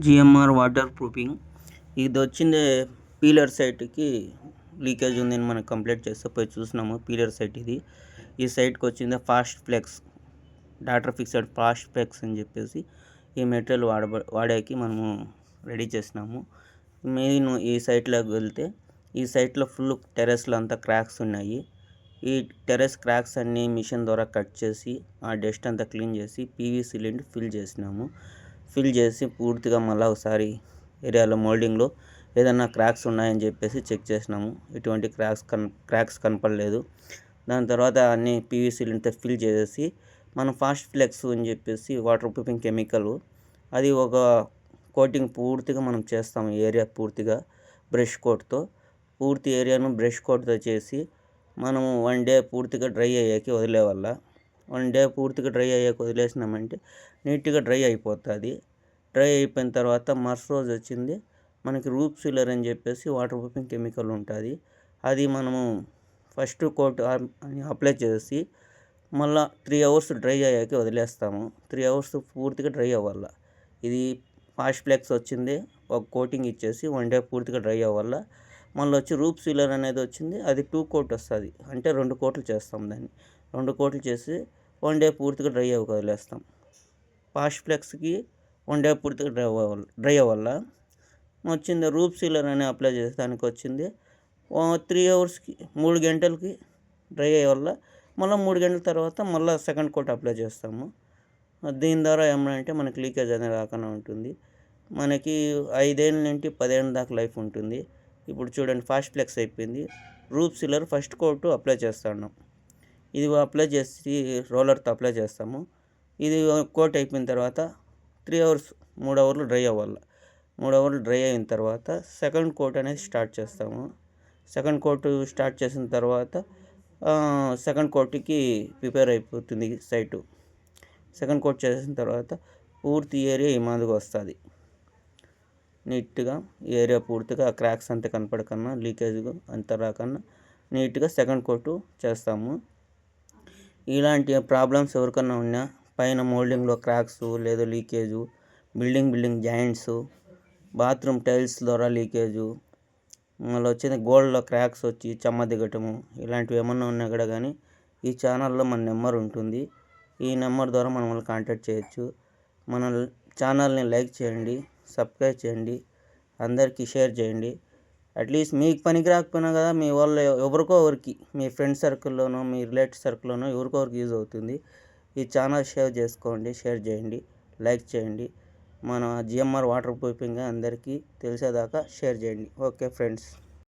GMR water proofing ఇది వచ్చింది peeler సైట్కి లీకేజ్ ఉందని మనం కంప్లైంట్ చేస్తే పోయి చూసినాము. పీలర్ సైట్ ఇది. ఈ సైట్కి వచ్చింది fast flex doctor fixed fast flex అని చెప్పేసి ఈ మెటీరియల్ వాడాకి మనము రెడీ చేసినాము. మెయిన్ ఈ సైట్లోకి వెళ్తే ఈ సైట్లో ఫుల్ టెర్రస్లో అంతా క్రాక్స్ ఉన్నాయి. ఈ టెర్రస్ క్రాక్స్ అన్నీ మిషన్ ద్వారా కట్ చేసి ఆ డస్ట్ అంతా క్లీన్ చేసి పీవీసీ సిలిండర్ ఫిల్ చేసి పూర్తిగా మళ్ళీ ఒకసారి ఏరియాలో మోల్డింగ్లో ఏదన్నా క్రాక్స్ ఉన్నాయని చెప్పేసి చెక్ చేసినాము. ఎటువంటి క్రాక్స్ కనపడలేదు. దాని తర్వాత అన్ని పీవీసీ సిలిండర్తో ఫిల్ చేసేసి మనం ఫాస్ట్ ఫ్లెక్స్ అని చెప్పేసి వాటర్ ప్రూఫింగ్ కెమికల్ అది ఒక కోటింగ్ పూర్తిగా మనం చేస్తాము. ఏరియా పూర్తిగా బ్రష్ కోట్తో పూర్తి ఏరియాను బ్రష్ కోట్తో చేసి మనము 1 డే పూర్తిగా డ్రై అయ్యాకి వదిలేవాళ్ళ. 1 డే పూర్తిగా డ్రై అయ్యాక వదిలేసినామంటే నీట్గా డ్రై అయిపోతుంది. డ్రై అయిపోయిన తర్వాత మరుసటి రోజు వచ్చింది మనకి రూప్ సీలర్ అని చెప్పేసి వాటర్ ప్రూఫింగ్ కెమికల్ ఉంటుంది. అది మనము ఫస్ట్ కోట్ అప్లై చేసి మళ్ళీ 3 అవర్స్ డ్రై అయ్యాక వదిలేస్తాము. 3 అవర్స్ పూర్తిగా డ్రై అవ్వాలి. ఇది ఫాస్ట్ ఫ్లెక్స్ వచ్చింది ఒక కోటింగ్ ఇచ్చేసి 1 డే పూర్తిగా డ్రై అవ్వాలి. మళ్ళీ వచ్చి రూప్ సీలర్ అనేది వచ్చింది. అది 2 కోట్ వస్తుంది. అంటే 2 కోట్లు చేస్తాం. దాన్ని 2 కోట్లు చేసి 1 డే పూర్తిగా డ్రై అవ్వక వదిలేస్తాం. ఫాస్ట్ ఫ్లెక్స్కి 1 డే పూర్తిగా డ్రై అవ్వాల. వచ్చింది రూప్ సీలర్ అని అప్లై చేసి దానికి వచ్చింది 3 అవర్స్కి 3 గంటలకి డ్రై అయ్యేవల్ల. మళ్ళీ 3 గంటల తర్వాత మళ్ళీ సెకండ్ కోట్ అప్లై చేస్తాము. దీని ద్వారా ఏమంటే మనకి లీకేజ్ అనేది రాకుండా ఉంటుంది. మనకి 5 ఏళ్ళ నుండి 10 ఏళ్ళ దాకా లైఫ్ ఉంటుంది. ఇప్పుడు చూడండి ఫాస్ట్ ఫ్లెక్స్ అయిపోయింది. రూప్ సీలర్ ఫస్ట్ కోట్ అప్లై చేస్తున్నాం. ఇది అప్లై చేసి రోలర్తో అప్లై చేస్తాము. ఇది కోట్ అయిపోయిన తర్వాత 3 అవర్స్ 3 అవర్లు డ్రై అవ్వాలి. 3 అవర్లు డ్రై అయిన తర్వాత సెకండ్ కోట్ అనేది స్టార్ట్ చేస్తాము. సెకండ్ కోట్ స్టార్ట్ చేసిన తర్వాత సెకండ్ కోట్కి ప్రిపేర్ అయిపోతుంది సైటు. సెకండ్ కోట్ చేసిన తర్వాత పూర్తి ఏరియా ఈ మాదిరిగా వస్తుంది. నీట్గా ఏరియా పూర్తిగా క్రాక్స్ అంతా కనపడకన్నా లీకేజ్ అంతా రాకన్నా నీట్గా సెకండ్ కోటు చేస్తాము. ఇలాంటి ప్రాబ్లమ్స్ ఎవరికన్నా ఉన్నా పైన మోల్డింగ్లో క్రాక్స్ లేదా leakage, building joints, bathroom tiles ద్వారా లీకేజు, మళ్ళీ వచ్చేది గోడలో క్రాక్స్ వచ్చి చెమ్మ దిగటము, ఇలాంటివి ఏమన్నా ఉన్నా కూడా కానీ ఈ ఛానల్లో మన నెంబర్ ఉంటుంది. ఈ నెంబర్ ద్వారా మనల్ని కాంటాక్ట్ చేయొచ్చు. మన ఛానల్ని లైక్ చేయండి, సబ్స్క్రైబ్ చేయండి, అందరికీ షేర్ చేయండి. అట్లీస్ట్ మీకు పనికి రాకపోయినా కదా మీ వాళ్ళు ఎవరికో ఒకరికి మీ ఫ్రెండ్ సర్కిల్లోనో మీ రిలేటివ్ సర్కిల్లోనో ఎవరికో ఒకరికి యూజ్ అవుతుంది. ఈ ఛానల్ షేర్ చేసుకోండి, షేర్ చేయండి, లైక్ చేయండి. మన జిఎంఆర్ వాటర్ ప్రూఫింగ్ అందరికీ తెలిసేదాకా షేర్ చేయండి. Okay friends.